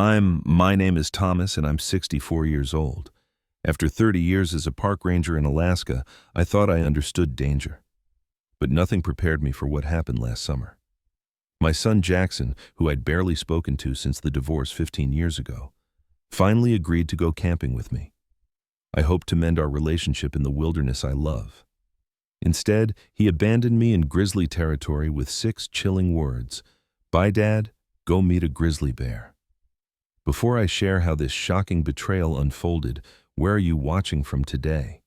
My name is Thomas and I'm 64 years old. After 30 years as a park ranger in Alaska, I thought I understood danger. But nothing prepared me for what happened last summer. My son Jackson, who I'd barely spoken to since the divorce 15 years ago, finally agreed to go camping with me. I hoped to mend our relationship in the wilderness I love. Instead, he abandoned me in grizzly territory with 6 chilling words: "Bye, Dad, go meet a grizzly bear." Before I share how this shocking betrayal unfolded, where are you watching from today?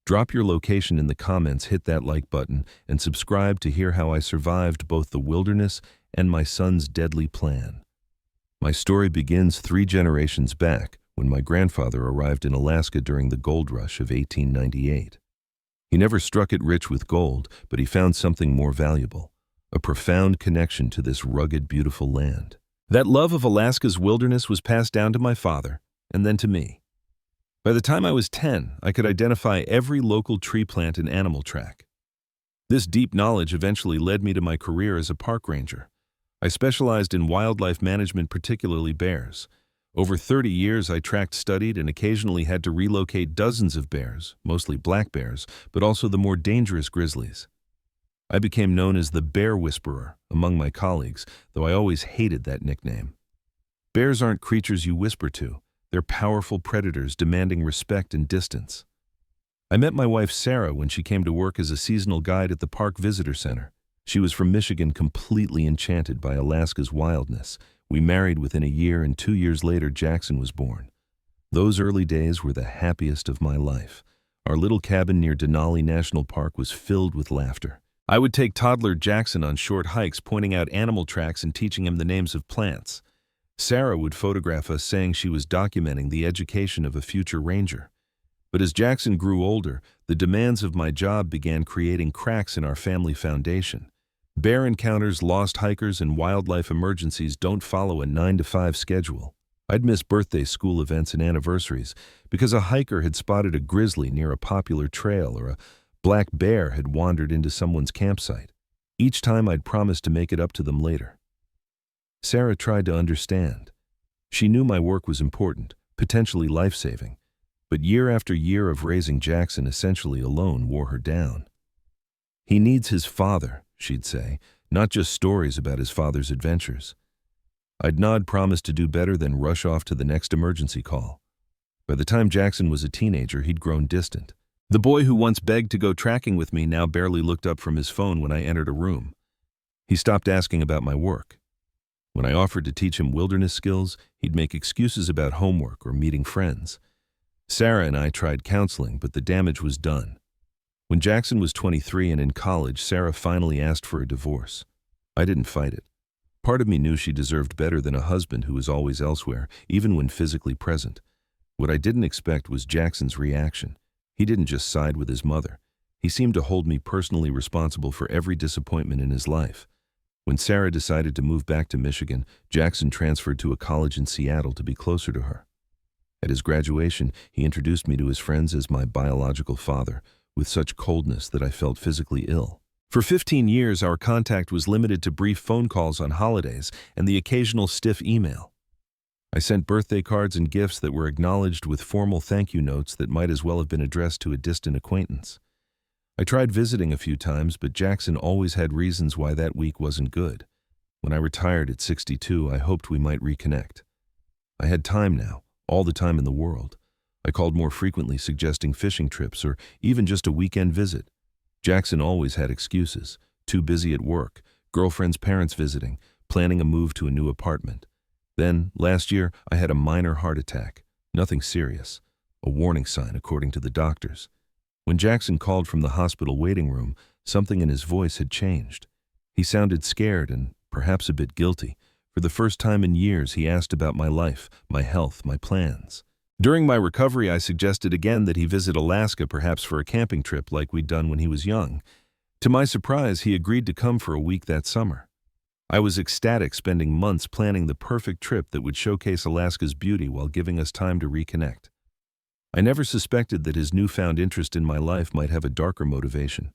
Drop your location in the comments, hit that like button, and subscribe to hear how I survived both the wilderness and my son's deadly plan. My story begins 3 generations back, when my grandfather arrived in Alaska during the gold rush of 1898. He never struck it rich with gold, but he found something more valuable: a profound connection to this rugged, beautiful land. That love of Alaska's wilderness was passed down to my father, and then to me. By the time I was 10, I could identify every local tree plant and animal track. This deep knowledge eventually led me to my career as a park ranger. I specialized in wildlife management, particularly bears. Over 30 years, I tracked, studied, and occasionally had to relocate dozens of bears, mostly black bears, but also the more dangerous grizzlies. I became known as the Bear Whisperer among my colleagues, though I always hated that nickname. Bears aren't creatures you whisper to. They're powerful predators demanding respect and distance. I met my wife Sarah when she came to work as a seasonal guide at the Park Visitor Center. She was from Michigan, completely enchanted by Alaska's wildness. We married within a year, and 2 years later Jackson was born. Those early days were the happiest of my life. Our little cabin near Denali National Park was filled with laughter. I would take toddler Jackson on short hikes, pointing out animal tracks and teaching him the names of plants. Sarah would photograph us, saying she was documenting the education of a future ranger. But as Jackson grew older, the demands of my job began creating cracks in our family foundation. Bear encounters, lost hikers, and wildlife emergencies don't follow a 9-to-5 schedule. I'd miss birthdays, school events, and anniversaries because a hiker had spotted a grizzly near a popular trail, or a black bear had wandered into someone's campsite. Each time I'd promised to make it up to them later. Sarah tried to understand. She knew my work was important, potentially life-saving, but year after year of raising Jackson essentially alone wore her down. "He needs his father," she'd say, "not just stories about his father's adventures." I'd nod, promise to do better, then rush off to the next emergency call. By the time Jackson was a teenager, he'd grown distant. The boy who once begged to go tracking with me now barely looked up from his phone when I entered a room. He stopped asking about my work. When I offered to teach him wilderness skills, he'd make excuses about homework or meeting friends. Sarah and I tried counseling, but the damage was done. When Jackson was 23 and in college, Sarah finally asked for a divorce. I didn't fight it. Part of me knew she deserved better than a husband who was always elsewhere, even when physically present. What I didn't expect was Jackson's reaction. He didn't just side with his mother. He seemed to hold me personally responsible for every disappointment in his life. When Sarah decided to move back to Michigan, Jackson transferred to a college in Seattle to be closer to her. At his graduation, he introduced me to his friends as my biological father, with such coldness that I felt physically ill. For 15 years, our contact was limited to brief phone calls on holidays and the occasional stiff email. I sent birthday cards and gifts that were acknowledged with formal thank you notes that might as well have been addressed to a distant acquaintance. I tried visiting a few times, but Jackson always had reasons why that week wasn't good. When I retired at 62, I hoped we might reconnect. I had time now, all the time in the world. I called more frequently, suggesting fishing trips or even just a weekend visit. Jackson always had excuses: too busy at work, girlfriend's parents visiting, planning a move to a new apartment. Then, last year, I had a minor heart attack. Nothing serious. A warning sign, according to the doctors. When Jackson called from the hospital waiting room, something in his voice had changed. He sounded scared and perhaps a bit guilty. For the first time in years, he asked about my life, my health, my plans. During my recovery, I suggested again that he visit Alaska, perhaps for a camping trip like we'd done when he was young. To my surprise, he agreed to come for a week that summer. I was ecstatic, spending months planning the perfect trip that would showcase Alaska's beauty while giving us time to reconnect. I never suspected that his newfound interest in my life might have a darker motivation.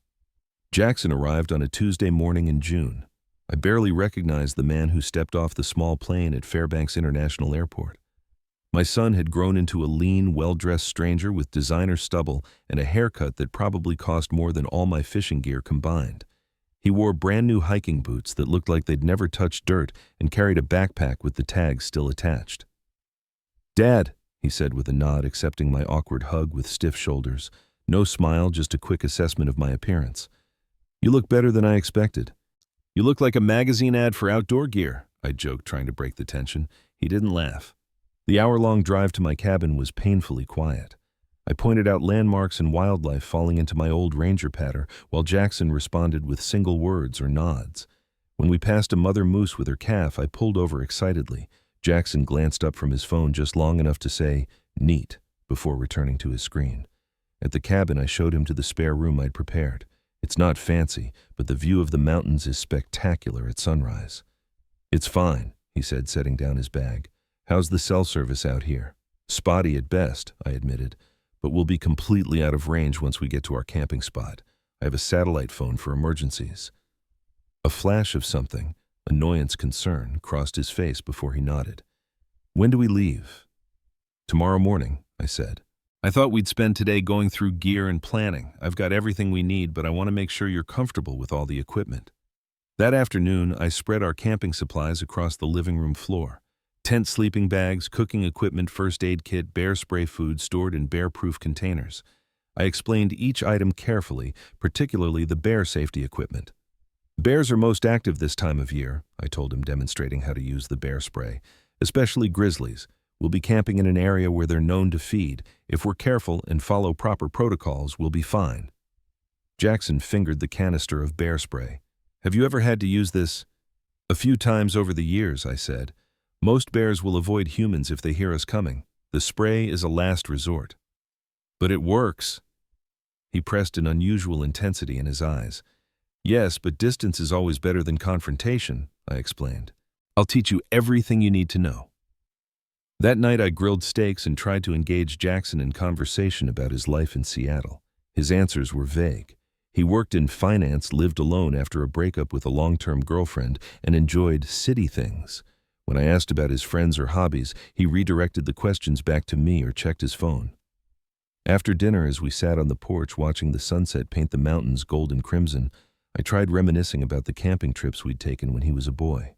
Jackson arrived on a Tuesday morning in June. I barely recognized the man who stepped off the small plane at Fairbanks International Airport. My son had grown into a lean, well-dressed stranger with designer stubble and a haircut that probably cost more than all my fishing gear combined. He wore brand-new hiking boots that looked like they'd never touched dirt and carried a backpack with the tags still attached. "Dad," he said with a nod, accepting my awkward hug with stiff shoulders. No smile, just a quick assessment of my appearance. "You look better than I expected." "You look like a magazine ad for outdoor gear," I joked, trying to break the tension. He didn't laugh. The hour-long drive to my cabin was painfully quiet. I pointed out landmarks and wildlife falling into my old ranger patter, while Jackson responded with single words or nods. When we passed a mother moose with her calf, I pulled over excitedly. Jackson glanced up from his phone just long enough to say, "Neat," before returning to his screen. At the cabin, I showed him to the spare room I'd prepared. It's not fancy, but the view of the mountains is spectacular at sunrise. "It's fine," he said, setting down his bag. "How's the cell service out here?" "Spotty at best," I admitted, "but we'll be completely out of range once we get to our camping spot. I have a satellite phone for emergencies." A flash of something, annoyance, concern, crossed his face before he nodded. "When do we leave?" "Tomorrow morning," I said. "I thought we'd spend today going through gear and planning. I've got everything we need, but I want to make sure you're comfortable with all the equipment." That afternoon, I spread our camping supplies across the living room floor. Tent, sleeping bags, cooking equipment, first aid kit, bear spray food stored in bear-proof containers. I explained each item carefully, particularly the bear safety equipment. "Bears are most active this time of year," I told him, demonstrating how to use the bear spray. "Especially grizzlies. We'll be camping in an area where they're known to feed. If we're careful and follow proper protocols, we'll be fine." Jackson fingered the canister of bear spray. "Have you ever had to use this?" "A few times over the years," I said. "Most bears will avoid humans if they hear us coming. The spray is a last resort." "But it works." He pressed an unusual intensity in his eyes. "Yes, but distance is always better than confrontation," I explained. "I'll teach you everything you need to know." That night I grilled steaks and tried to engage Jackson in conversation about his life in Seattle. His answers were vague. He worked in finance, lived alone after a breakup with a long-term girlfriend, and enjoyed city things. When I asked about his friends or hobbies, he redirected the questions back to me or checked his phone. After dinner, as we sat on the porch watching the sunset paint the mountains gold and crimson, I tried reminiscing about the camping trips we'd taken when he was a boy.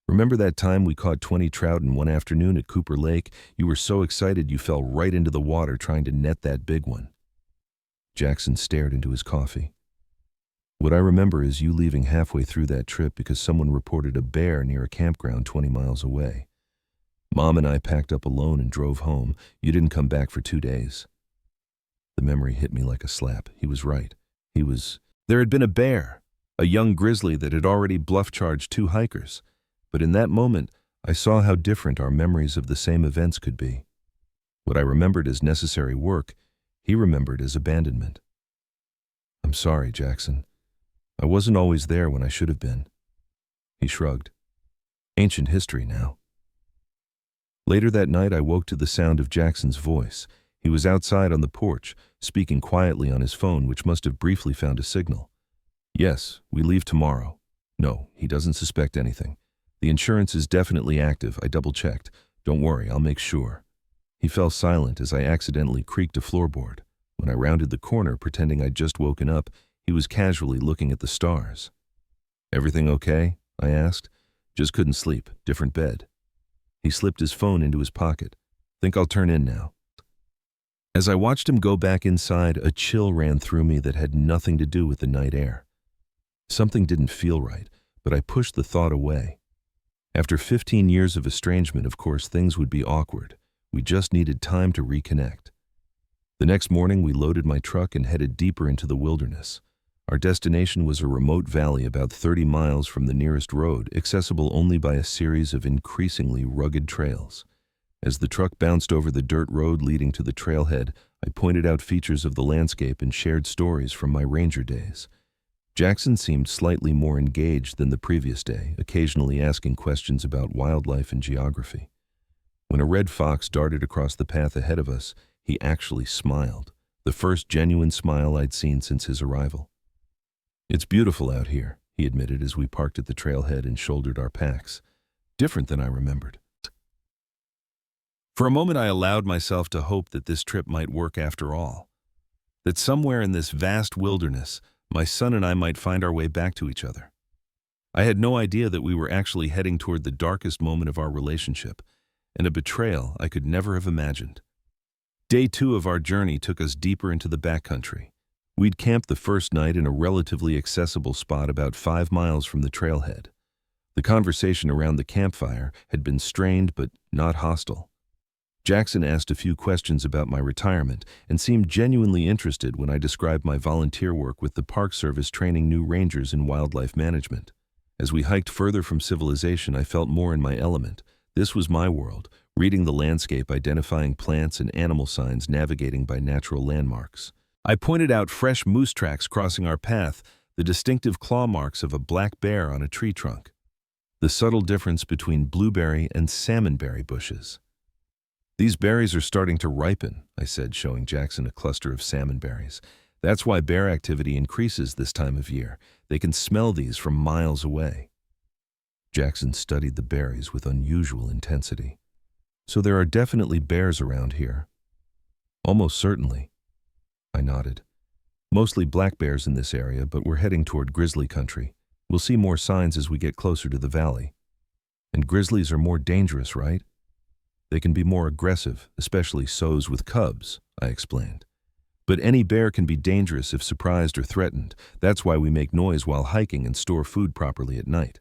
"Remember that time we caught 20 trout in one afternoon at Cooper Lake? You were so excited you fell right into the water trying to net that big one." Jackson stared into his coffee. "What I remember is you leaving halfway through that trip because someone reported a bear near a campground 20 miles away. Mom and I packed up alone and drove home. You didn't come back for 2 days." The memory hit me like a slap. He was right. There had been a bear, a young grizzly that had already bluff-charged 2 hikers. But in that moment, I saw how different our memories of the same events could be. What I remembered as necessary work, he remembered as abandonment. "I'm sorry, Jackson. I wasn't always there when I should have been." He shrugged. "Ancient history now." Later that night, I woke to the sound of Jackson's voice. He was outside on the porch, speaking quietly on his phone, which must have briefly found a signal. "Yes, we leave tomorrow." "No, he doesn't suspect anything. The insurance is definitely active. I double-checked. Don't worry, I'll make sure." He fell silent as I accidentally creaked a floorboard. When I rounded the corner, pretending I'd just woken up, he was casually looking at the stars. "Everything okay?" I asked. "Just couldn't sleep. Different bed." He slipped his phone into his pocket. "Think I'll turn in now." As I watched him go back inside, a chill ran through me that had nothing to do with the night air. Something didn't feel right, but I pushed the thought away. After 15 years of estrangement, of course, things would be awkward. We just needed time to reconnect. The next morning, we loaded my truck and headed deeper into the wilderness. Our destination was a remote valley about 30 miles from the nearest road, accessible only by a series of increasingly rugged trails. As the truck bounced over the dirt road leading to the trailhead, I pointed out features of the landscape and shared stories from my ranger days. Jackson seemed slightly more engaged than the previous day, occasionally asking questions about wildlife and geography. When a red fox darted across the path ahead of us, he actually smiled, the first genuine smile I'd seen since his arrival. "It's beautiful out here," he admitted as we parked at the trailhead and shouldered our packs. Different than I remembered. For a moment I allowed myself to hope that this trip might work after all. That somewhere in this vast wilderness, my son and I might find our way back to each other. I had no idea that we were actually heading toward the darkest moment of our relationship, and a betrayal I could never have imagined. Day 2 of our journey took us deeper into the backcountry. We'd camped the first night in a relatively accessible spot about 5 miles from the trailhead. The conversation around the campfire had been strained but not hostile. Jackson asked a few questions about my retirement and seemed genuinely interested when I described my volunteer work with the Park Service training new rangers in wildlife management. As we hiked further from civilization, I felt more in my element. This was my world, reading the landscape, identifying plants and animal signs, navigating by natural landmarks. I pointed out fresh moose tracks crossing our path, the distinctive claw marks of a black bear on a tree trunk, the subtle difference between blueberry and salmonberry bushes. "These berries are starting to ripen," I said, showing Jackson a cluster of salmonberries. "That's why bear activity increases this time of year. They can smell these from miles away." Jackson studied the berries with unusual intensity. "So there are definitely bears around here?" "Almost certainly." I nodded. "Mostly black bears in this area, but we're heading toward grizzly country. We'll see more signs as we get closer to the valley." "And grizzlies are more dangerous, right?" "They can be more aggressive, especially sows with cubs," I explained. "But any bear can be dangerous if surprised or threatened. That's why we make noise while hiking and store food properly at night."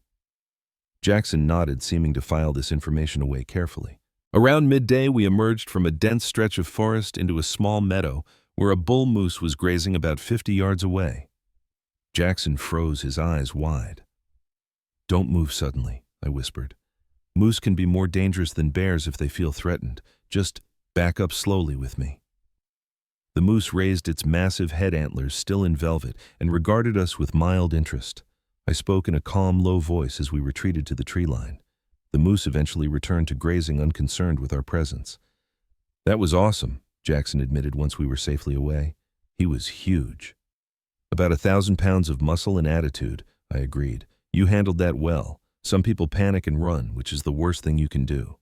Jackson nodded, seeming to file this information away carefully. Around midday, we emerged from a dense stretch of forest into a small meadow where a bull moose was grazing about 50 yards away. Jackson froze, his eyes wide. "Don't move suddenly," I whispered. "Moose can be more dangerous than bears if they feel threatened. Just back up slowly with me." The moose raised its massive head antlers, still in velvet, and regarded us with mild interest. I spoke in a calm, low voice as we retreated to the tree line. The moose eventually returned to grazing, unconcerned with our presence. "That was awesome," Jackson admitted once we were safely away. "He was huge." "About 1,000 pounds of muscle and attitude," I agreed. "You handled that well. Some people panic and run, which is the worst thing you can do."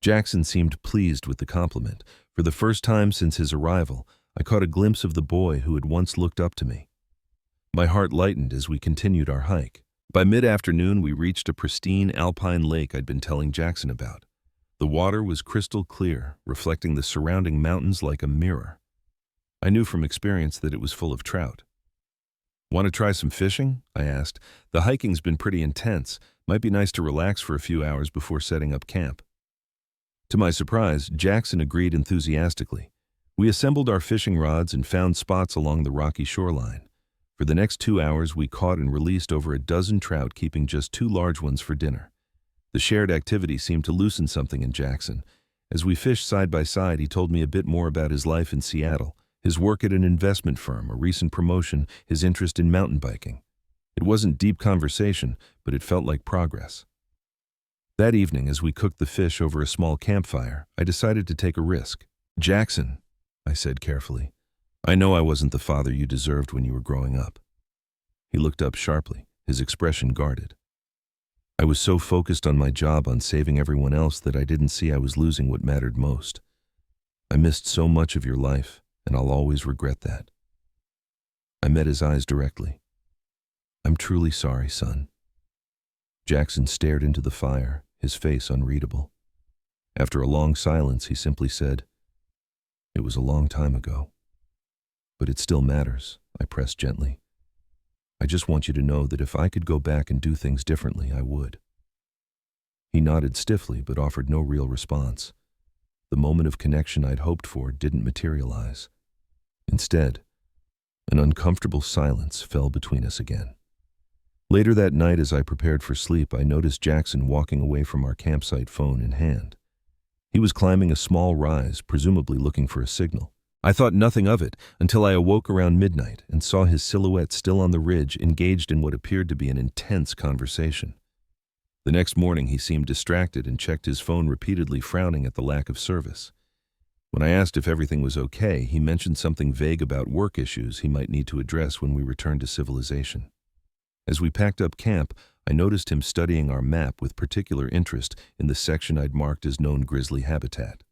Jackson seemed pleased with the compliment. For the first time since his arrival, I caught a glimpse of the boy who had once looked up to me. My heart lightened as we continued our hike. By mid-afternoon, we reached a pristine alpine lake I'd been telling Jackson about. The water was crystal clear, reflecting the surrounding mountains like a mirror. I knew from experience that it was full of trout. "Want to try some fishing?" I asked. "The hiking's been pretty intense. Might be nice to relax for a few hours before setting up camp." To my surprise, Jackson agreed enthusiastically. We assembled our fishing rods and found spots along the rocky shoreline. For the next 2 hours, we caught and released over a dozen trout, keeping just 2 large ones for dinner. The shared activity seemed to loosen something in Jackson. As we fished side by side, he told me a bit more about his life in Seattle, his work at an investment firm, a recent promotion, his interest in mountain biking. It wasn't deep conversation, but it felt like progress. That evening, as we cooked the fish over a small campfire, I decided to take a risk. "Jackson," I said carefully, "I know I wasn't the father you deserved when you were growing up." He looked up sharply, his expression guarded. "I was so focused on my job, on saving everyone else, that I didn't see I was losing what mattered most. I missed so much of your life, and I'll always regret that." I met his eyes directly. "I'm truly sorry, son." Jackson stared into the fire, his face unreadable. After a long silence, he simply said, "It was a long time ago." "But it still matters," I pressed gently. "I just want you to know that if I could go back and do things differently, I would." He nodded stiffly but offered no real response. The moment of connection I'd hoped for didn't materialize. Instead, an uncomfortable silence fell between us again. Later that night, as I prepared for sleep, I noticed Jackson walking away from our campsite, phone in hand. He was climbing a small rise, presumably looking for a signal. I thought nothing of it until I awoke around midnight and saw his silhouette still on the ridge, engaged in what appeared to be an intense conversation. The next morning, he seemed distracted and checked his phone repeatedly, frowning at the lack of service. When I asked if everything was okay, he mentioned something vague about work issues he might need to address when we returned to civilization. As we packed up camp, I noticed him studying our map with particular interest in the section I'd marked as known grizzly habitat.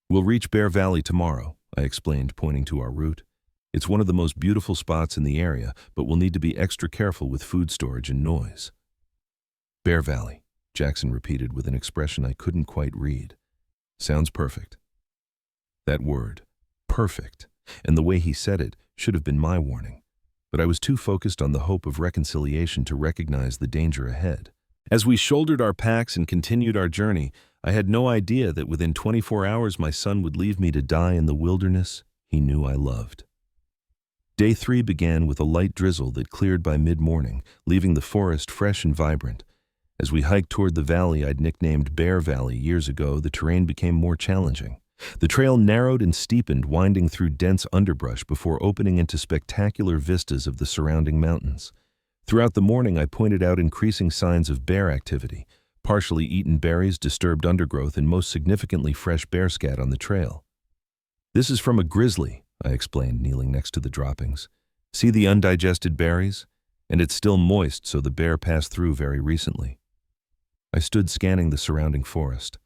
"We'll reach Bear Valley tomorrow," I explained, pointing to our route. "It's one of the most beautiful spots in the area, but we'll need to be extra careful with food storage and noise." "Bear Valley," Jackson repeated with an expression I couldn't quite read. "Sounds perfect." That word, perfect, and the way he said it should have been my warning, but I was too focused on the hope of reconciliation to recognize the danger ahead. As we shouldered our packs and continued our journey, I had no idea that within 24 hours my son would leave me to die in the wilderness he knew I loved. Day 3 began with a light drizzle that cleared by mid-morning, leaving the forest fresh and vibrant. As we hiked toward the valley I'd nicknamed Bear Valley years ago, the terrain became more challenging. The trail narrowed and steepened, winding through dense underbrush before opening into spectacular vistas of the surrounding mountains. Throughout the morning I pointed out increasing signs of bear activity, partially eaten berries, disturbed undergrowth, and most significantly fresh bear scat on the trail. "This is from a grizzly," I explained, kneeling next to the droppings. "See the undigested berries? And it's still moist, so the bear passed through very recently." I stood scanning the surrounding forest.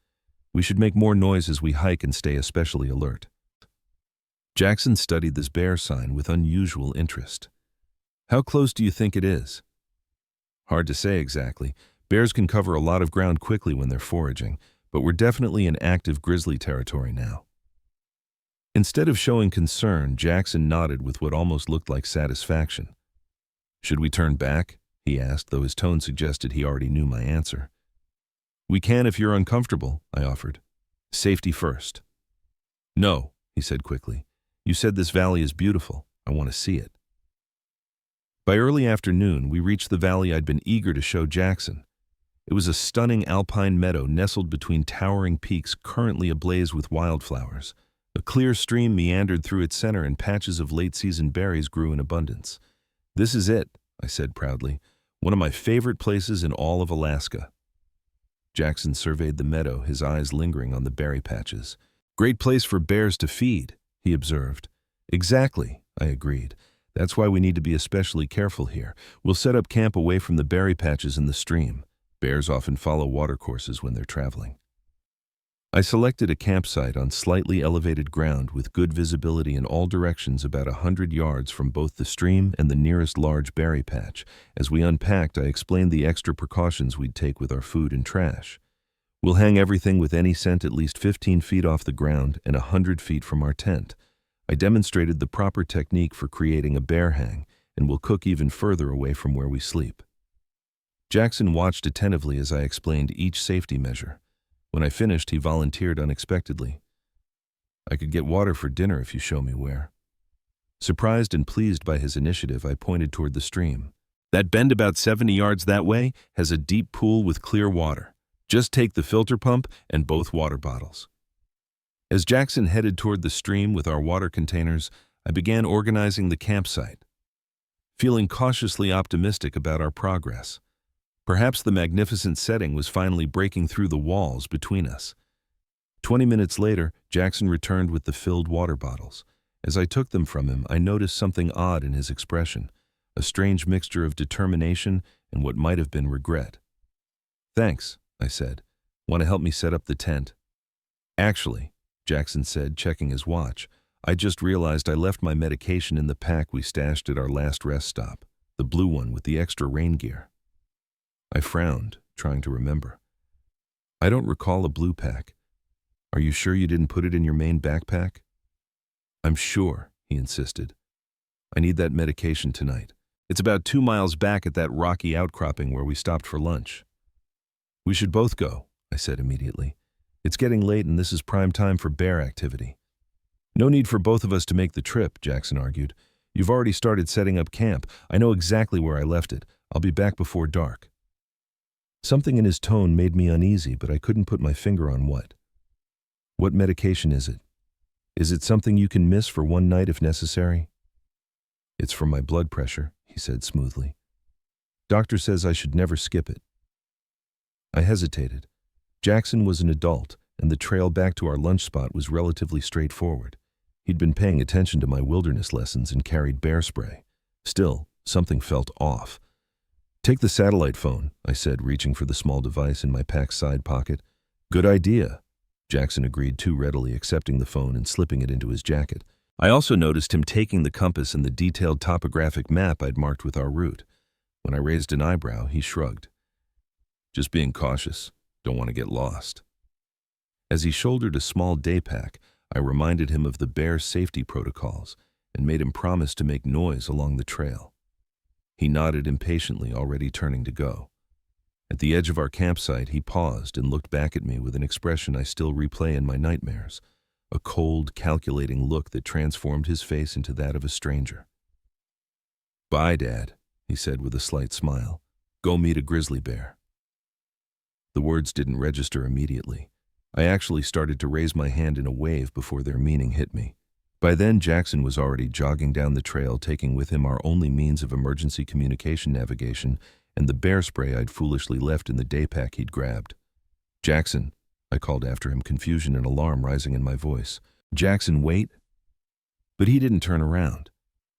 We should make more noise as we hike and stay especially alert. Jackson studied this bear sign with unusual interest. "How close do you think it is?" "Hard to say exactly. Bears can cover a lot of ground quickly when they're foraging, but we're definitely in active grizzly territory now." Instead of showing concern, Jackson nodded with what almost looked like satisfaction. "Should we turn back?" he asked, though his tone suggested he already knew my answer. "We can if you're uncomfortable," I offered. "Safety first." "No," he said quickly. "You said this valley is beautiful. I want to see it." By early afternoon, we reached the valley I'd been eager to show Jackson. It was a stunning alpine meadow nestled between towering peaks currently ablaze with wildflowers. A clear stream meandered through its center and patches of late-season berries grew in abundance. "This is it," I said proudly. "One of my favorite places in all of Alaska." Jackson surveyed the meadow, his eyes lingering on the berry patches. "Great place for bears to feed," he observed. "Exactly," I agreed. "That's why we need to be especially careful here. We'll set up camp away from the berry patches and the stream. Bears often follow watercourses when they're traveling." I selected a campsite on slightly elevated ground with good visibility in all directions about 100 yards from both the stream and the nearest large berry patch. As we unpacked, I explained the extra precautions we'd take with our food and trash. "We'll hang everything with any scent at least 15 feet off the ground and 100 feet from our tent." I demonstrated the proper technique for creating a bear hang, and we'll cook even further away from where we sleep. Jackson watched attentively as I explained each safety measure. When I finished, he volunteered unexpectedly. "I could get water for dinner if you show me where." Surprised and pleased by his initiative, I pointed toward the stream. "That bend about 70 yards that way has a deep pool with clear water. Just take the filter pump and both water bottles." As Jackson headed toward the stream with our water containers, I began organizing the campsite, feeling cautiously optimistic about our progress. Perhaps the magnificent setting was finally breaking through the walls between us. 20 minutes later, Jackson returned with the filled water bottles. As I took them from him, I noticed something odd in his expression, a strange mixture of determination and what might have been regret. "Thanks," I said. "Want to help me set up the tent?" "Actually," Jackson said, checking his watch, "I just realized I left my medication in the pack we stashed at our last rest stop, the blue one with the extra rain gear." I frowned, trying to remember. "I don't recall a blue pack. Are you sure you didn't put it in your main backpack?" "I'm sure," he insisted. "I need that medication tonight. It's about 2 miles back at that rocky outcropping where we stopped for lunch." "We should both go," I said immediately. "It's getting late and this is prime time for bear activity." "No need for both of us to make the trip," Jackson argued. "You've already started setting up camp. I know exactly where I left it. I'll be back before dark." Something in his tone made me uneasy, but I couldn't put my finger on what. "What medication is it? Is it something you can miss for one night if necessary?" "It's for my blood pressure," he said smoothly. "Doctor says I should never skip it." I hesitated. Jackson was an adult, and the trail back to our lunch spot was relatively straightforward. He'd been paying attention to my wilderness lessons and carried bear spray. Still, something felt off. Take the satellite phone, I said, reaching for the small device in my pack's side pocket. Good idea. Jackson agreed too readily, accepting the phone and slipping it into his jacket. I also noticed him taking the compass and the detailed topographic map I'd marked with our route. When I raised an eyebrow, he shrugged. Just being cautious. Don't want to get lost. As he shouldered a small day pack, I reminded him of the bear safety protocols and made him promise to make noise along the trail. He nodded impatiently, already turning to go. At the edge of our campsite, he paused and looked back at me with an expression I still replay in my nightmares, a cold, calculating look that transformed his face into that of a stranger. Bye, Dad, he said with a slight smile. Go meet a grizzly bear. The words didn't register immediately. I actually started to raise my hand in a wave before their meaning hit me. By then, Jackson was already jogging down the trail, taking with him our only means of emergency communication navigation and the bear spray I'd foolishly left in the day pack he'd grabbed. Jackson, I called after him, confusion and alarm rising in my voice. Jackson, wait. But he didn't turn around.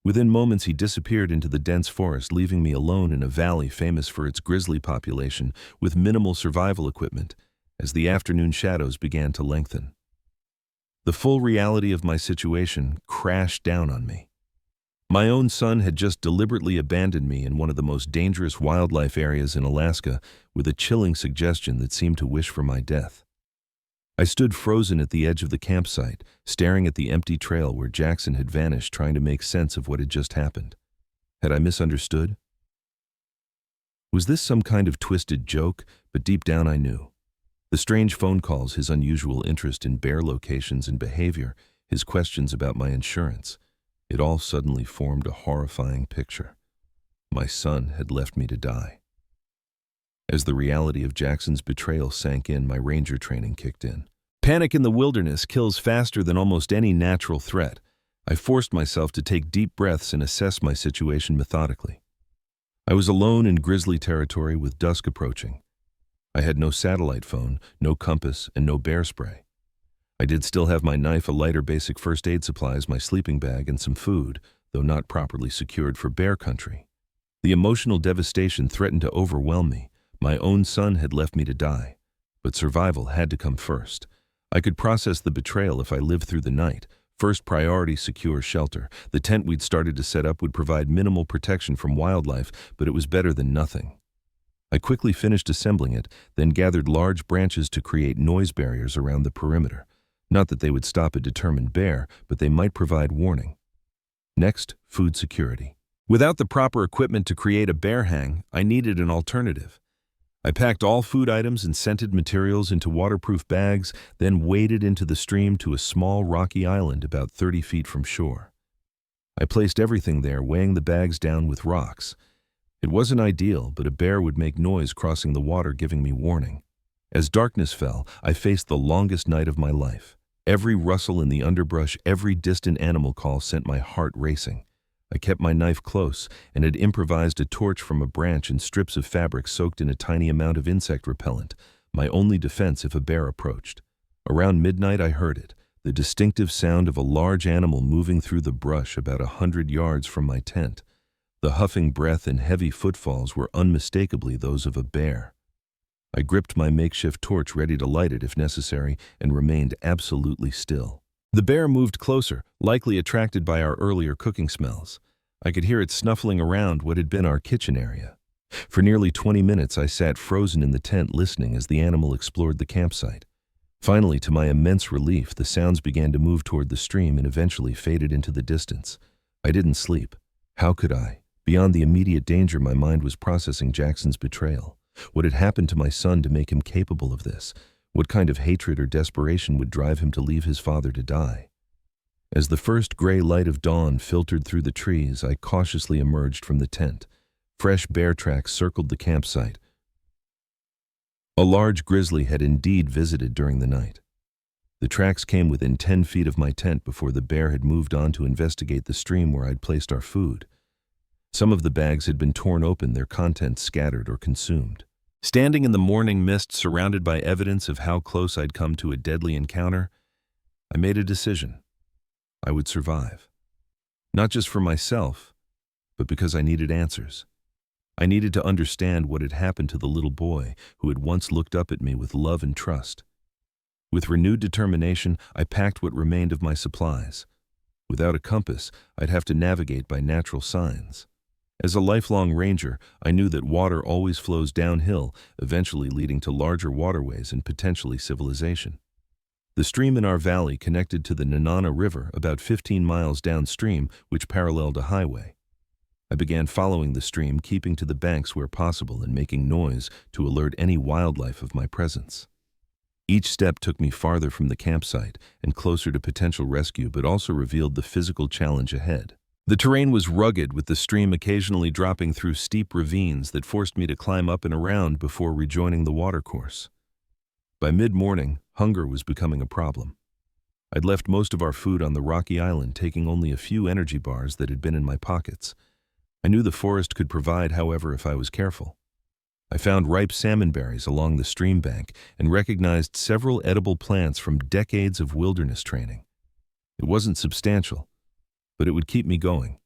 Within moments, he disappeared into the dense forest, leaving me alone in a valley famous for its grizzly population with minimal survival equipment as the afternoon shadows began to lengthen. The full reality of my situation crashed down on me. My own son had just deliberately abandoned me in one of the most dangerous wildlife areas in Alaska with a chilling suggestion that seemed to wish for my death. I stood frozen at the edge of the campsite, staring at the empty trail where Jackson had vanished, trying to make sense of what had just happened. Had I misunderstood? Was this some kind of twisted joke? But deep down I knew. The strange phone calls, his unusual interest in bear locations and behavior, his questions about my insurance, it all suddenly formed a horrifying picture. My son had left me to die. As the reality of Jackson's betrayal sank in, my ranger training kicked in. Panic in the wilderness kills faster than almost any natural threat. I forced myself to take deep breaths and assess my situation methodically. I was alone in grizzly territory with dusk approaching. I had no satellite phone, no compass, and no bear spray. I did still have my knife, a lighter, basic first aid supplies, my sleeping bag, and some food, though not properly secured for bear country. The emotional devastation threatened to overwhelm me. My own son had left me to die, but survival had to come first. I could process the betrayal if I lived through the night. First priority, secure shelter. The tent we'd started to set up would provide minimal protection from wildlife, but it was better than nothing. I quickly finished assembling it, then gathered large branches to create noise barriers around the perimeter. Not that they would stop a determined bear, but they might provide warning. Next, food security. Without the proper equipment to create a bear hang, I needed an alternative. I packed all food items and scented materials into waterproof bags, then waded into the stream to a small rocky island about 30 feet from shore. I placed everything there, weighing the bags down with rocks. It wasn't ideal, but a bear would make noise crossing the water, giving me warning. As darkness fell, I faced the longest night of my life. Every rustle in the underbrush, every distant animal call sent my heart racing. I kept my knife close and had improvised a torch from a branch and strips of fabric soaked in a tiny amount of insect repellent, my only defense if a bear approached. Around midnight I heard it, the distinctive sound of a large animal moving through the brush about 100 yards from my tent. The huffing breath and heavy footfalls were unmistakably those of a bear. I gripped my makeshift torch, ready to light it if necessary, and remained absolutely still. The bear moved closer, likely attracted by our earlier cooking smells. I could hear it snuffling around what had been our kitchen area. For nearly 20 minutes I sat frozen in the tent, listening as the animal explored the campsite. Finally, to my immense relief, the sounds began to move toward the stream and eventually faded into the distance. I didn't sleep. How could I? Beyond the immediate danger, my mind was processing Jackson's betrayal. What had happened to my son to make him capable of this? What kind of hatred or desperation would drive him to leave his father to die? As the first gray light of dawn filtered through the trees, I cautiously emerged from the tent. Fresh bear tracks circled the campsite. A large grizzly had indeed visited during the night. The tracks came within 10 feet of my tent before the bear had moved on to investigate the stream where I'd placed our food. Some of the bags had been torn open, their contents scattered or consumed. Standing in the morning mist, surrounded by evidence of how close I'd come to a deadly encounter, I made a decision. I would survive. Not just for myself, but because I needed answers. I needed to understand what had happened to the little boy who had once looked up at me with love and trust. With renewed determination, I packed what remained of my supplies. Without a compass, I'd have to navigate by natural signs. As a lifelong ranger, I knew that water always flows downhill, eventually leading to larger waterways and potentially civilization. The stream in our valley connected to the Nanana River about 15 miles downstream, which paralleled a highway. I began following the stream, keeping to the banks where possible and making noise to alert any wildlife of my presence. Each step took me farther from the campsite and closer to potential rescue, but also revealed the physical challenge ahead. The terrain was rugged, with the stream occasionally dropping through steep ravines that forced me to climb up and around before rejoining the watercourse. By mid-morning, hunger was becoming a problem. I'd left most of our food on the rocky island, taking only a few energy bars that had been in my pockets. I knew the forest could provide, however, if I was careful. I found ripe salmon berries along the stream bank and recognized several edible plants from decades of wilderness training. It wasn't substantial, but it would keep me going.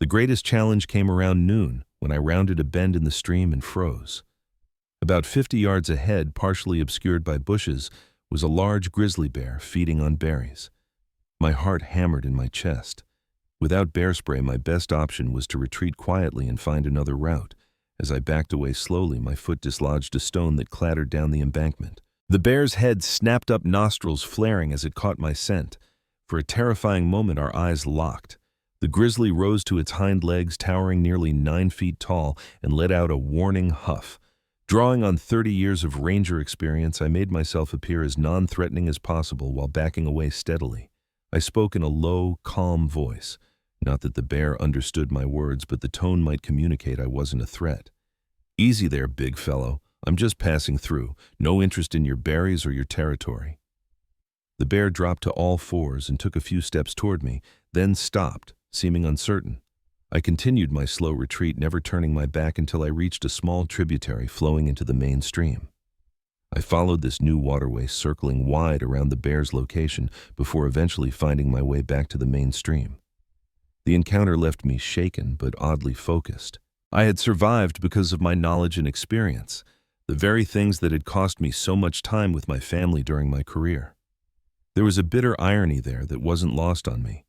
The greatest challenge came around noon, when I rounded a bend in the stream and froze. About 50 yards ahead, partially obscured by bushes, was a large grizzly bear feeding on berries. My heart hammered in my chest. Without bear spray, my best option was to retreat quietly and find another route. As I backed away slowly, my foot dislodged a stone that clattered down the embankment. The bear's head snapped up, nostrils flaring as it caught my scent. For a terrifying moment, our eyes locked. The grizzly rose to its hind legs, towering nearly 9 feet tall, and let out a warning huff. Drawing on 30 years of ranger experience, I made myself appear as non-threatening as possible while backing away steadily. I spoke in a low, calm voice. Not that the bear understood my words, but the tone might communicate I wasn't a threat. "Easy there, big fellow. I'm just passing through. No interest in your berries or your territory." The bear dropped to all fours and took a few steps toward me, then stopped, seeming uncertain. I continued my slow retreat, never turning my back until I reached a small tributary flowing into the main stream. I followed this new waterway, circling wide around the bear's location before eventually finding my way back to the main stream. The encounter left me shaken but oddly focused. I had survived because of my knowledge and experience, the very things that had cost me so much time with my family during my career. There was a bitter irony there that wasn't lost on me.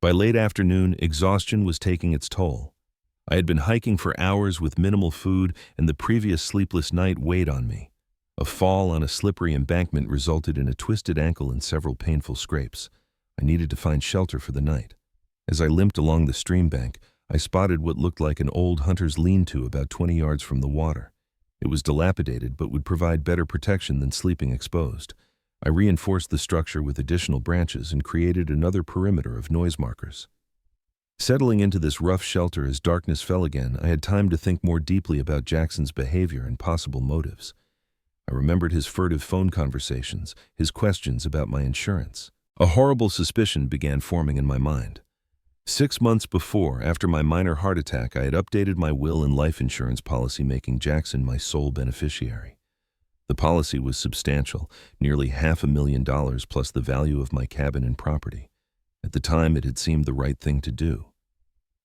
By late afternoon, exhaustion was taking its toll. I had been hiking for hours with minimal food, and the previous sleepless night weighed on me. A fall on a slippery embankment resulted in a twisted ankle and several painful scrapes. I needed to find shelter for the night. As I limped along the stream bank, I spotted what looked like an old hunter's lean-to about 20 yards from the water. It was dilapidated but would provide better protection than sleeping exposed. I reinforced the structure with additional branches and created another perimeter of noise markers. Settling into this rough shelter as darkness fell again, I had time to think more deeply about Jackson's behavior and possible motives. I remembered his furtive phone conversations, his questions about my insurance. A horrible suspicion began forming in my mind. 6 months before, after my minor heart attack, I had updated my will and life insurance policy, making Jackson my sole beneficiary. The policy was substantial, nearly $500,000 plus the value of my cabin and property. At the time, it had seemed the right thing to do.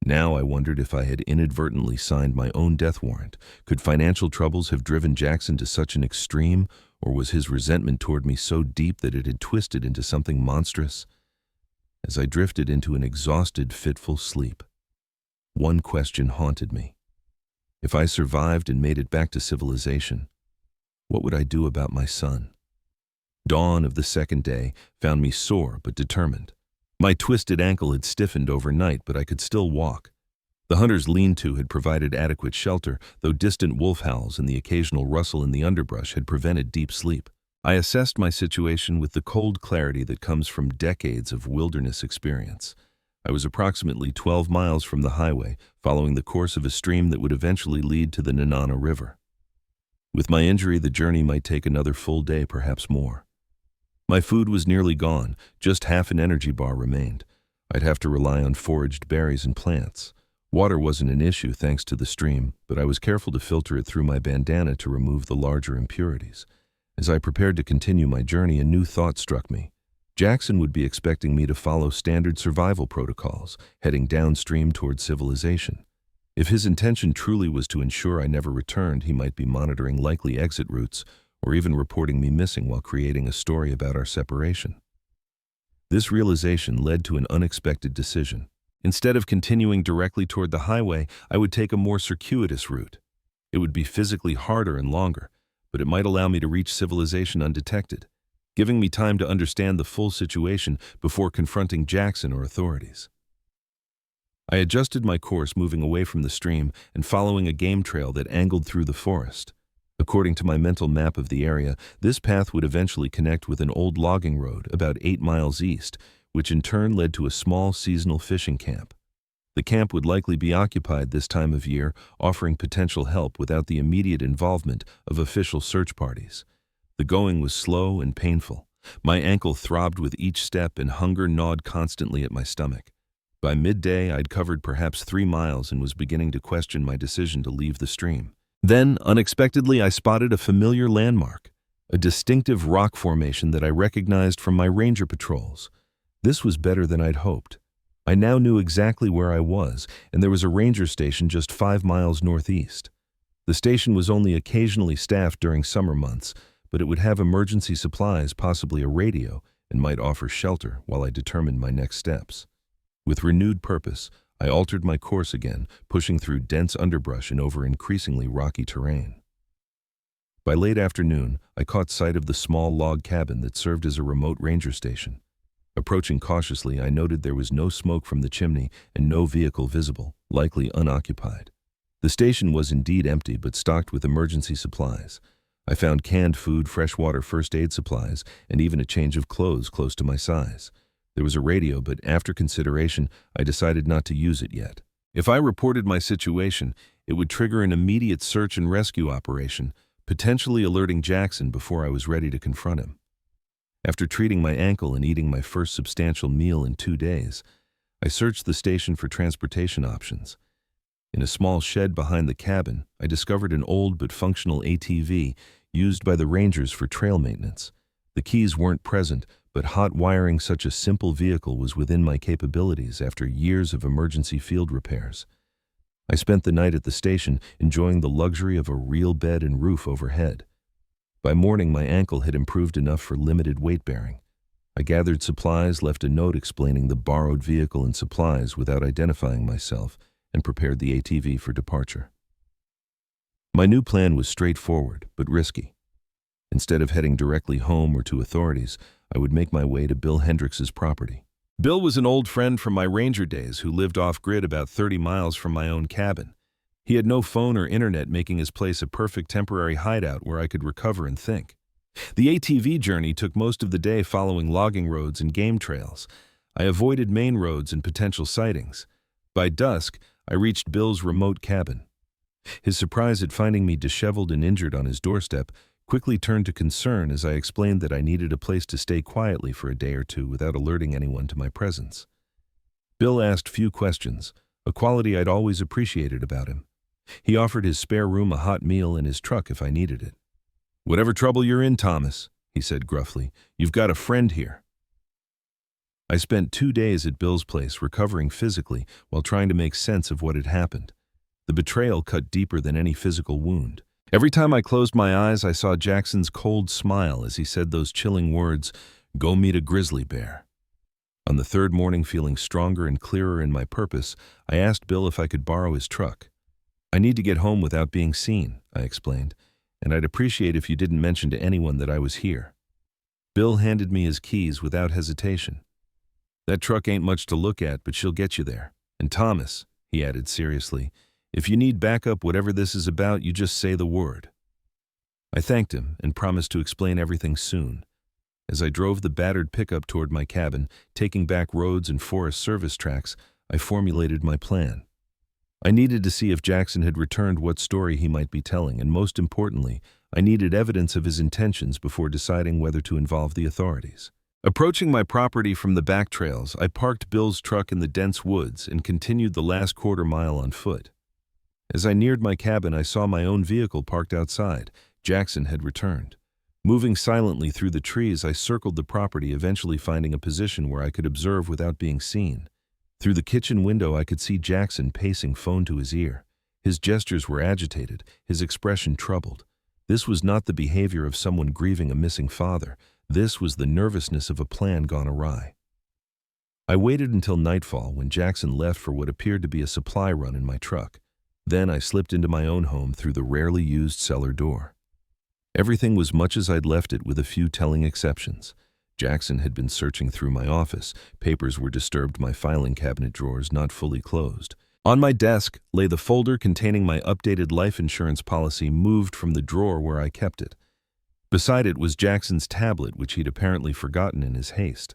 Now I wondered if I had inadvertently signed my own death warrant. Could financial troubles have driven Jackson to such an extreme, or was his resentment toward me so deep that it had twisted into something monstrous? As I drifted into an exhausted, fitful sleep, one question haunted me. If I survived and made it back to civilization, what would I do about my son? Dawn of the second day found me sore but determined. My twisted ankle had stiffened overnight, but I could still walk. The hunter's lean-to had provided adequate shelter, though distant wolf howls and the occasional rustle in the underbrush had prevented deep sleep. I assessed my situation with the cold clarity that comes from decades of wilderness experience. I was approximately 12 miles from the highway, following the course of a stream that would eventually lead to the Nanana River. With my injury, the journey might take another full day, perhaps more. My food was nearly gone, just half an energy bar remained. I'd have to rely on foraged berries and plants. Water wasn't an issue thanks to the stream, but I was careful to filter it through my bandana to remove the larger impurities. As I prepared to continue my journey, a new thought struck me. Jackson would be expecting me to follow standard survival protocols, heading downstream toward civilization. If his intention truly was to ensure I never returned, he might be monitoring likely exit routes or even reporting me missing while creating a story about our separation. This realization led to an unexpected decision. Instead of continuing directly toward the highway, I would take a more circuitous route. It would be physically harder and longer, but it might allow me to reach civilization undetected, giving me time to understand the full situation before confronting Jackson or authorities. I adjusted my course, moving away from the stream and following a game trail that angled through the forest. According to my mental map of the area, this path would eventually connect with an old logging road about 8 miles east, which in turn led to a small seasonal fishing camp. The camp would likely be occupied this time of year, offering potential help without the immediate involvement of official search parties. The going was slow and painful. My ankle throbbed with each step and hunger gnawed constantly at my stomach. By midday, I'd covered perhaps 3 miles and was beginning to question my decision to leave the stream. Then, unexpectedly, I spotted a familiar landmark, a distinctive rock formation that I recognized from my ranger patrols. This was better than I'd hoped. I now knew exactly where I was, and there was a ranger station just 5 miles northeast. The station was only occasionally staffed during summer months, but it would have emergency supplies, possibly a radio, and might offer shelter while I determined my next steps. With renewed purpose, I altered my course again, pushing through dense underbrush and over increasingly rocky terrain. By late afternoon, I caught sight of the small log cabin that served as a remote ranger station. Approaching cautiously, I noted there was no smoke from the chimney and no vehicle visible, likely unoccupied. The station was indeed empty, but stocked with emergency supplies. I found canned food, freshwater first aid supplies, and even a change of clothes close to my size. There was a radio, but after consideration, I decided not to use it yet. If I reported my situation, it would trigger an immediate search and rescue operation, potentially alerting Jackson before I was ready to confront him. After treating my ankle and eating my first substantial meal in 2 days, I searched the station for transportation options. In a small shed behind the cabin, I discovered an old but functional ATV used by the rangers for trail maintenance. The keys weren't present, but hot wiring such a simple vehicle was within my capabilities after years of emergency field repairs. I spent the night at the station, enjoying the luxury of a real bed and roof overhead. By morning, my ankle had improved enough for limited weight bearing. I gathered supplies, left a note explaining the borrowed vehicle and supplies without identifying myself, and prepared the ATV for departure. My new plan was straightforward, but risky. Instead of heading directly home or to authorities, I would make my way to Bill Hendricks's property. Bill was an old friend from my ranger days who lived off-grid about 30 miles from my own cabin. He had no phone or internet, making his place a perfect temporary hideout where I could recover and think. The ATV journey took most of the day following logging roads and game trails. I avoided main roads and potential sightings. By dusk, I reached Bill's remote cabin. His surprise at finding me disheveled and injured on his doorstep quickly turned to concern as I explained that I needed a place to stay quietly for a day or two without alerting anyone to my presence. Bill asked few questions, a quality I'd always appreciated about him. He offered his spare room, a hot meal, and his truck if I needed it. "Whatever trouble you're in, Thomas," he said gruffly, "you've got a friend here." I spent 2 days at Bill's place, recovering physically while trying to make sense of what had happened. The betrayal cut deeper than any physical wound. Every time I closed my eyes, I saw Jackson's cold smile as he said those chilling words, "Go meet a grizzly bear." On the third morning, feeling stronger and clearer in my purpose, I asked Bill if I could borrow his truck. "I need to get home without being seen," I explained, "and I'd appreciate if you didn't mention to anyone that I was here." Bill handed me his keys without hesitation. "That truck ain't much to look at, but she'll get you there. And Thomas," he added seriously, "if you need backup, whatever this is about, you just say the word." I thanked him and promised to explain everything soon. As I drove the battered pickup toward my cabin, taking back roads and forest service tracks, I formulated my plan. I needed to see if Jackson had returned, what story he might be telling, and most importantly, I needed evidence of his intentions before deciding whether to involve the authorities. Approaching my property from the back trails, I parked Bill's truck in the dense woods and continued the last quarter mile on foot. As I neared my cabin, I saw my own vehicle parked outside. Jackson had returned. Moving silently through the trees, I circled the property, eventually finding a position where I could observe without being seen. Through the kitchen window, I could see Jackson pacing, phone to his ear. His gestures were agitated, his expression troubled. This was not the behavior of someone grieving a missing father. This was the nervousness of a plan gone awry. I waited until nightfall when Jackson left for what appeared to be a supply run in my truck. Then I slipped into my own home through the rarely used cellar door. Everything was much as I'd left it, with a few telling exceptions. Jackson had been searching through my office. Papers were disturbed, my filing cabinet drawers not fully closed. On my desk lay the folder containing my updated life insurance policy, moved from the drawer where I kept it. Beside it was Jackson's tablet, which he'd apparently forgotten in his haste.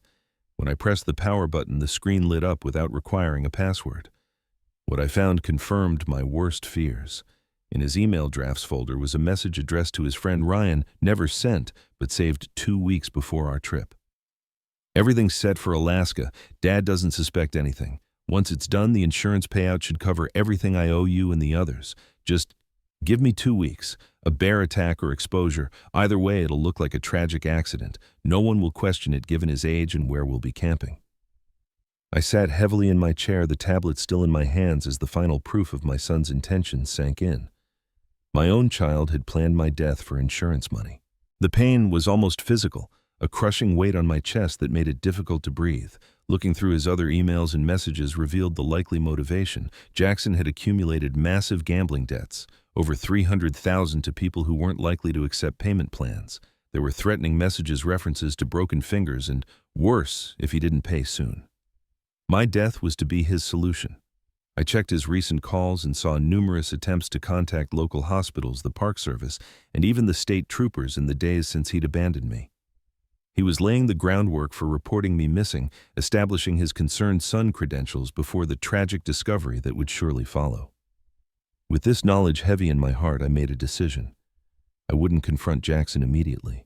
When I pressed the power button, the screen lit up without requiring a password. What I found confirmed my worst fears. In his email drafts folder was a message addressed to his friend Ryan, never sent, but saved 2 weeks before our trip. Everything's set for Alaska. Dad doesn't suspect anything. Once it's done, the insurance payout should cover everything I owe you and the others. Just give me 2 weeks. A bear attack or exposure. Either way, it'll look like a tragic accident. No one will question it given his age and where we'll be camping. I sat heavily in my chair, the tablet still in my hands, as the final proof of my son's intentions sank in. My own child had planned my death for insurance money. The pain was almost physical, a crushing weight on my chest that made it difficult to breathe. Looking through his other emails and messages revealed the likely motivation. Jackson had accumulated massive gambling debts, over $300,000 to people who weren't likely to accept payment plans. There were threatening messages, references to broken fingers, and worse if he didn't pay soon. My death was to be his solution. I checked his recent calls and saw numerous attempts to contact local hospitals, the Park Service, and even the state troopers in the days since he'd abandoned me. He was laying the groundwork for reporting me missing, establishing his concerned son credentials before the tragic discovery that would surely follow. With this knowledge heavy in my heart, I made a decision. I wouldn't confront Jackson immediately.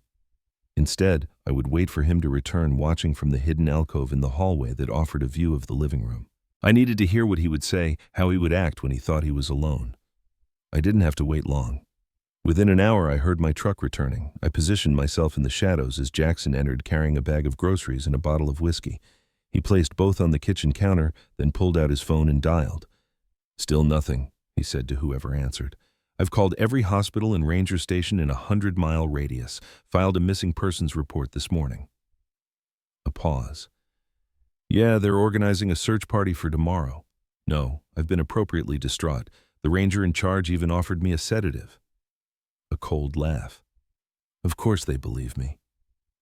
Instead, I would wait for him to return, watching from the hidden alcove in the hallway that offered a view of the living room. I needed to hear what he would say, how he would act when he thought he was alone. I didn't have to wait long. Within an hour, I heard my truck returning. I positioned myself in the shadows as Jackson entered, carrying a bag of groceries and a bottle of whiskey. He placed both on the kitchen counter, then pulled out his phone and dialed. "Still nothing," he said to whoever answered. "I've called every hospital and ranger station in a 100-mile radius. Filed a missing persons report this morning." A pause. "Yeah, they're organizing a search party for tomorrow." "No, I've been appropriately distraught. The ranger in charge even offered me a sedative." A cold laugh. "Of course they believe me.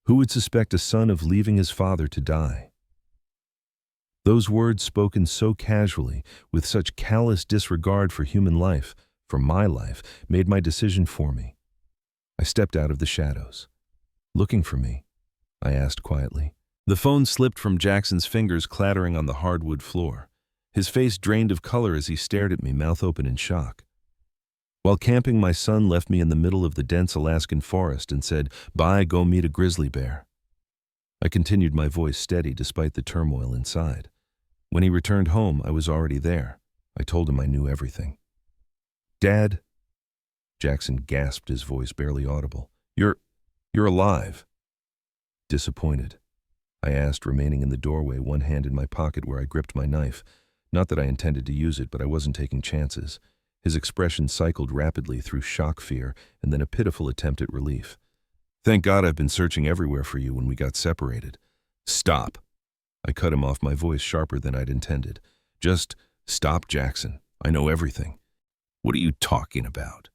Who would suspect a son of leaving his father to die?" Those words, spoken so casually, with such callous disregard for human life, for my life, made my decision for me. I stepped out of the shadows. "Looking for me?" I asked quietly. The phone slipped from Jackson's fingers, clattering on the hardwood floor. His face drained of color as he stared at me, mouth open in shock. While camping, my son left me in the middle of the dense Alaskan forest and said, "Bye, go meet a grizzly bear." I continued, my voice steady despite the turmoil inside. When he returned home, I was already there. I told him I knew everything. "Dad," Jackson gasped, his voice barely audible. You're alive." "Disappointed?" I asked, remaining in the doorway, one hand in my pocket where I gripped my knife. Not that I intended to use it, but I wasn't taking chances. His expression cycled rapidly through shock, fear, and then a pitiful attempt at relief. "Thank God I've been searching everywhere for you when we got separated." "Stop." I cut him off, my voice sharper than I'd intended. "Just stop, Jackson. I know everything." "What are you talking about?"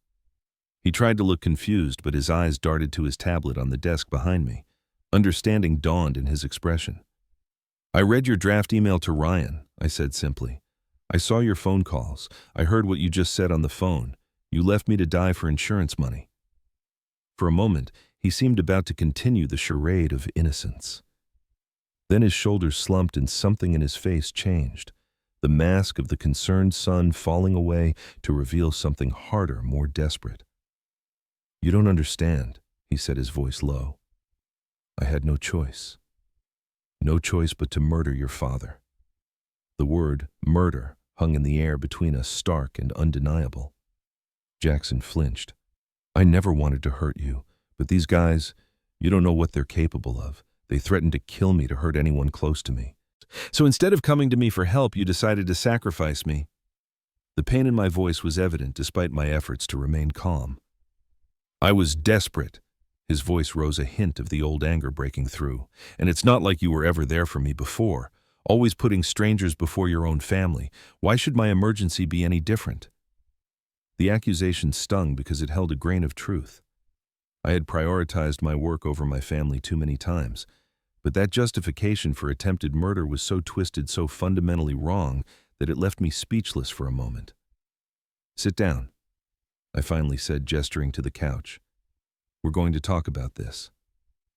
He tried to look confused, but his eyes darted to his tablet on the desk behind me. Understanding dawned in his expression. "I read your draft email to Ryan," I said simply. "I saw your phone calls. I heard what you just said on the phone. You left me to die for insurance money." For a moment, he seemed about to continue the charade of innocence. Then his shoulders slumped and something in his face changed. The mask of the concerned son falling away to reveal something harder, more desperate. "You don't understand," he said, his voice low. "I had no choice. No choice but to murder your father." The word murder hung in the air between us, stark and undeniable. Jackson flinched. "I never wanted to hurt you, but these guys, you don't know what they're capable of. They threatened to kill me to hurt anyone close to me." So instead of coming to me for help, you decided to sacrifice me. The pain in my voice was evident despite my efforts to remain calm. I was desperate. His voice rose, a hint of the old anger breaking through. And it's not like you were ever there for me before, always putting strangers before your own family. Why should my emergency be any different? The accusation stung because it held a grain of truth. I had prioritized my work over my family too many times, but that justification for attempted murder was so twisted, so fundamentally wrong, that it left me speechless for a moment. "Sit down," I finally said, gesturing to the couch. "We're going to talk about this.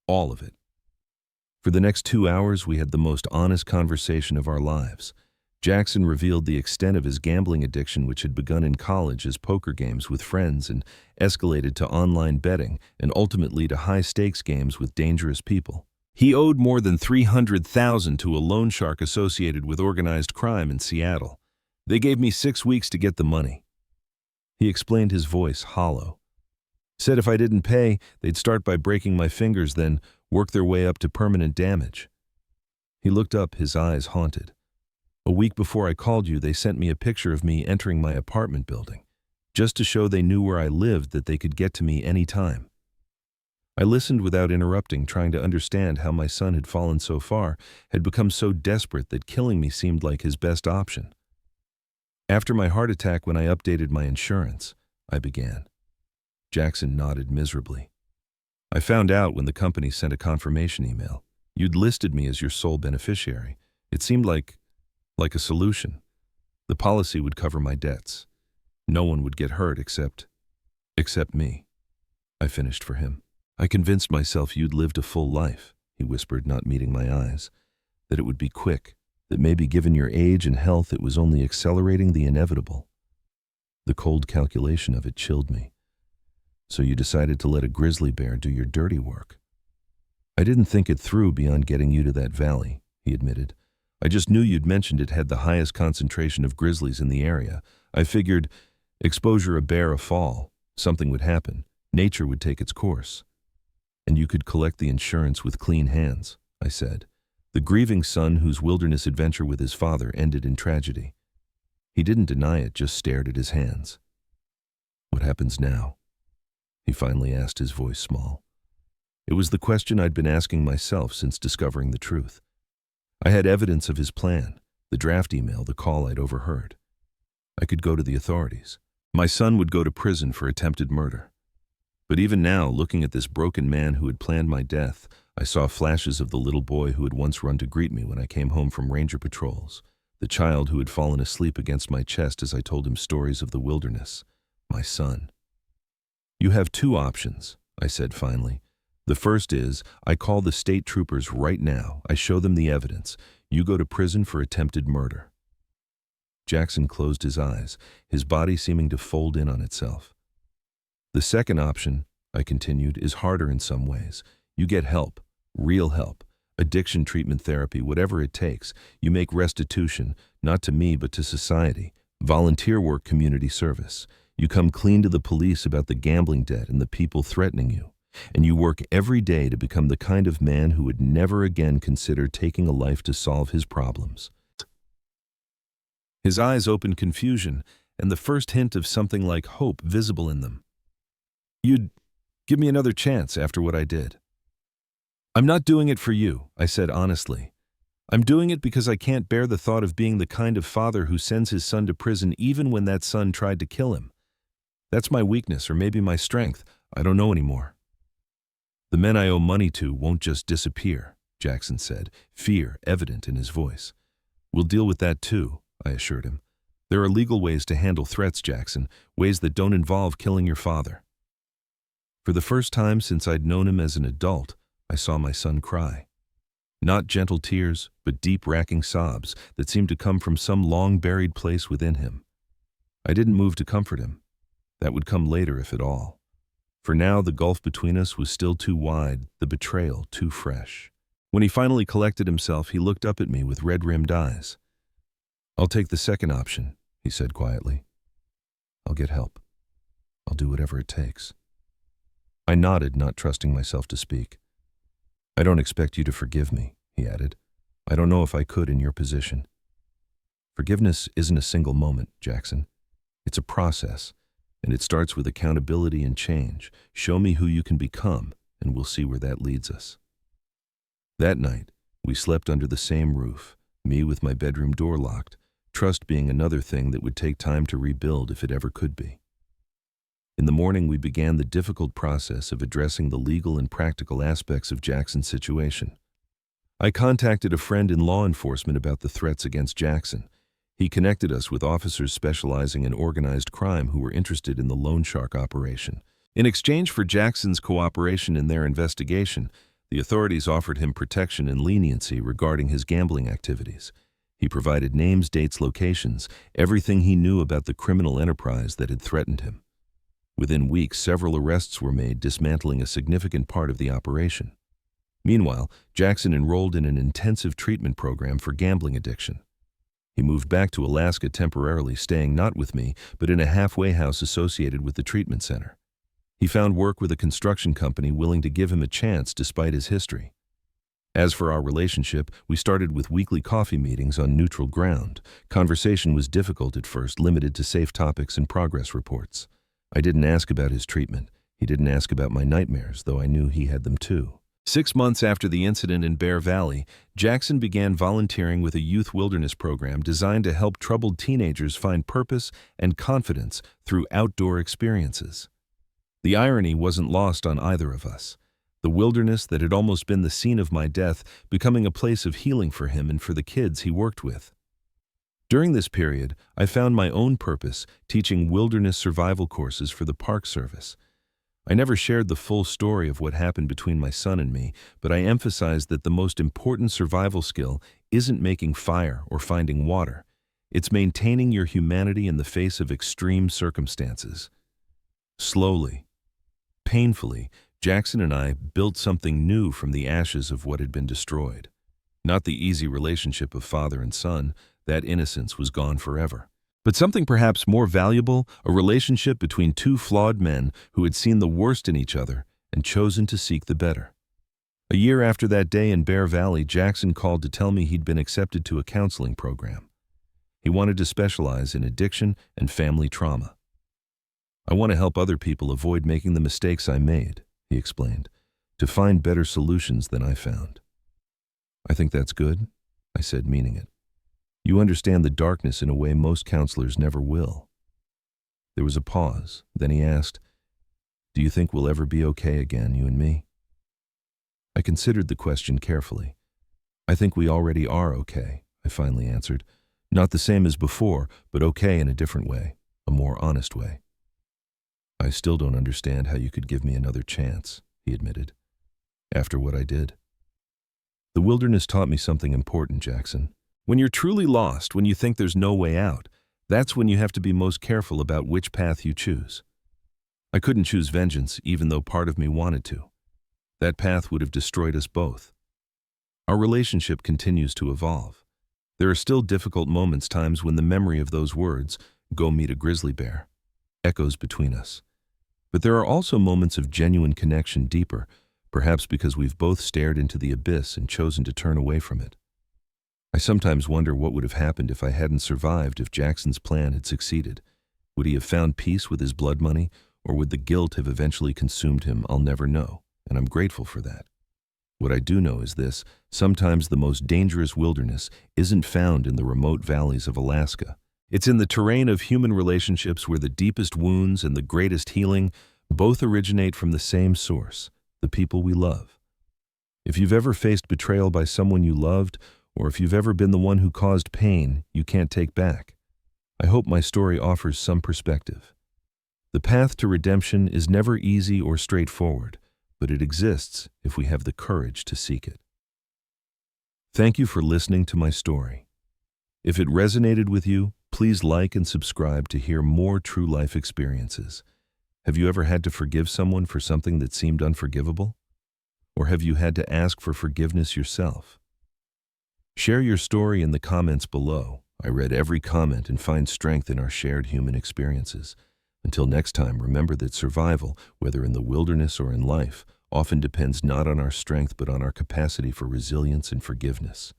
All of it." For the next 2 hours, we had the most honest conversation of our lives. Jackson revealed the extent of his gambling addiction, which had begun in college as poker games with friends and escalated to online betting and ultimately to high-stakes games with dangerous people. He owed more than $300,000 to a loan shark associated with organized crime in Seattle. They gave me 6 weeks to get the money. He explained, his voice hollow. Said if I didn't pay, they'd start by breaking my fingers, then work their way up to permanent damage. He looked up, his eyes haunted. "A week before I called you, they sent me a picture of me entering my apartment building, just to show they knew where I lived, that they could get to me any time." I listened without interrupting, trying to understand how my son had fallen so far, had become so desperate that killing me seemed like his best option. "After my heart attack, when I updated my insurance," I began. Jackson nodded miserably. "I found out when the company sent a confirmation email. You'd listed me as your sole beneficiary. It seemed like a solution. The policy would cover my debts. No one would get hurt except me," I finished for him. "I convinced myself you'd lived a full life," he whispered, not meeting my eyes. "That it would be quick, that maybe given your age and health it was only accelerating the inevitable." The cold calculation of it chilled me. "So you decided to let a grizzly bear do your dirty work." "I didn't think it through beyond getting you to that valley," he admitted. "I just knew you'd mentioned it had the highest concentration of grizzlies in the area. I figured, exposure a bear, a fall, something would happen. Nature would take its course. And you could collect the insurance with clean hands," I said. The grieving son whose wilderness adventure with his father ended in tragedy. He didn't deny it, just stared at his hands. "What happens now?" he finally asked, his voice small. It was the question I'd been asking myself since discovering the truth. I had evidence of his plan, the draft email, the call I'd overheard. I could go to the authorities. My son would go to prison for attempted murder. But even now, looking at this broken man who had planned my death, I saw flashes of the little boy who had once run to greet me when I came home from ranger patrols, the child who had fallen asleep against my chest as I told him stories of the wilderness, my son. "You have 2 options," I said finally. "The first is, I call the state troopers right now. I show them the evidence. You go to prison for attempted murder." Jackson closed his eyes, his body seeming to fold in on itself. "The second option," I continued, "is harder in some ways. You get help, real help, addiction treatment, therapy, whatever it takes. You make restitution, not to me but to society, volunteer work, community service. You come clean to the police about the gambling debt and the people threatening you. And you work every day to become the kind of man who would never again consider taking a life to solve his problems." His eyes opened confusion, and the first hint of something like hope visible in them. "You'd give me another chance after what I did?" "I'm not doing it for you," I said honestly. "I'm doing it because I can't bear the thought of being the kind of father who sends his son to prison even when that son tried to kill him. That's my weakness, or maybe my strength. I don't know anymore." "The men I owe money to won't just disappear," Jackson said, fear evident in his voice. "We'll deal with that too," I assured him. "There are legal ways to handle threats, Jackson, ways that don't involve killing your father." For the first time since I'd known him as an adult, I saw my son cry. Not gentle tears, but deep, racking sobs that seemed to come from some long-buried place within him. I didn't move to comfort him. That would come later, if at all. For now, the gulf between us was still too wide, the betrayal too fresh. When he finally collected himself, he looked up at me with red-rimmed eyes. "I'll take the second option," he said quietly. "I'll get help. I'll do whatever it takes." I nodded, not trusting myself to speak. "I don't expect you to forgive me," he added. I don't know if I could in your position. Forgiveness isn't a single moment, Jackson. It's a process, and it starts with accountability and change. Show me who you can become, and we'll see where that leads us. That night, we slept under the same roof, me with my bedroom door locked, trust being another thing that would take time to rebuild if it ever could be. In the morning, we began the difficult process of addressing the legal and practical aspects of Jackson's situation. I contacted a friend in law enforcement about the threats against Jackson. He connected us with officers specializing in organized crime who were interested in the loan shark operation. In exchange for Jackson's cooperation in their investigation, the authorities offered him protection and leniency regarding his gambling activities. He provided names, dates, locations, everything he knew about the criminal enterprise that had threatened him. Within weeks, several arrests were made, dismantling a significant part of the operation. Meanwhile, Jackson enrolled in an intensive treatment program for gambling addiction. He moved back to Alaska temporarily, staying not with me, but in a halfway house associated with the treatment center. He found work with a construction company willing to give him a chance despite his history. As for our relationship, we started with weekly coffee meetings on neutral ground. Conversation was difficult at first, limited to safe topics and progress reports. I didn't ask about his treatment. He didn't ask about my nightmares, though I knew he had them too. 6 months after the incident in Bear Valley, Jackson began volunteering with a youth wilderness program designed to help troubled teenagers find purpose and confidence through outdoor experiences. The irony wasn't lost on either of us. The wilderness that had almost been the scene of my death becoming a place of healing for him and for the kids he worked with. During this period, I found my own purpose teaching wilderness survival courses for the Park Service. I never shared the full story of what happened between my son and me, but I emphasized that the most important survival skill isn't making fire or finding water. It's maintaining your humanity in the face of extreme circumstances. Slowly, painfully, Jackson and I built something new from the ashes of what had been destroyed. Not the easy relationship of father and son, that innocence was gone forever. But something perhaps more valuable, a relationship between two flawed men who had seen the worst in each other and chosen to seek the better. A year after that day in Bear Valley, Jackson called to tell me he'd been accepted to a counseling program. He wanted to specialize in addiction and family trauma. "I want to help other people avoid making the mistakes I made," he explained, "to find better solutions than I found." "I think that's good," I said, meaning it. "You understand the darkness in a way most counselors never will." There was a pause. Then he asked, "Do you think we'll ever be okay again, you and me?" I considered the question carefully. "I think we already are okay," I finally answered. "Not the same as before, but okay in a different way, a more honest way." "I still don't understand how you could give me another chance," he admitted, "after what I did." "The wilderness taught me something important, Jackson. When you're truly lost, when you think there's no way out, that's when you have to be most careful about which path you choose. I couldn't choose vengeance, even though part of me wanted to. That path would have destroyed us both. Our relationship continues to evolve. There are still difficult moments, times when the memory of those words, "Go meet a grizzly bear," echoes between us. But there are also moments of genuine connection, deeper, perhaps because we've both stared into the abyss and chosen to turn away from it. I sometimes wonder what would have happened if I hadn't survived, if Jackson's plan had succeeded. Would he have found peace with his blood money, or would the guilt have eventually consumed him? I'll never know, and I'm grateful for that. What I do know is this: sometimes the most dangerous wilderness isn't found in the remote valleys of Alaska. It's in the terrain of human relationships where the deepest wounds and the greatest healing both originate from the same source, the people we love. If you've ever faced betrayal by someone you loved, or if you've ever been the one who caused pain you can't take back, I hope my story offers some perspective. The path to redemption is never easy or straightforward, but it exists if we have the courage to seek it. Thank you for listening to my story. If it resonated with you, please like and subscribe to hear more true life experiences. Have you ever had to forgive someone for something that seemed unforgivable? Or have you had to ask for forgiveness yourself? Share your story in the comments below. I read every comment and find strength in our shared human experiences. Until next time, remember that survival, whether in the wilderness or in life, often depends not on our strength but on our capacity for resilience and forgiveness.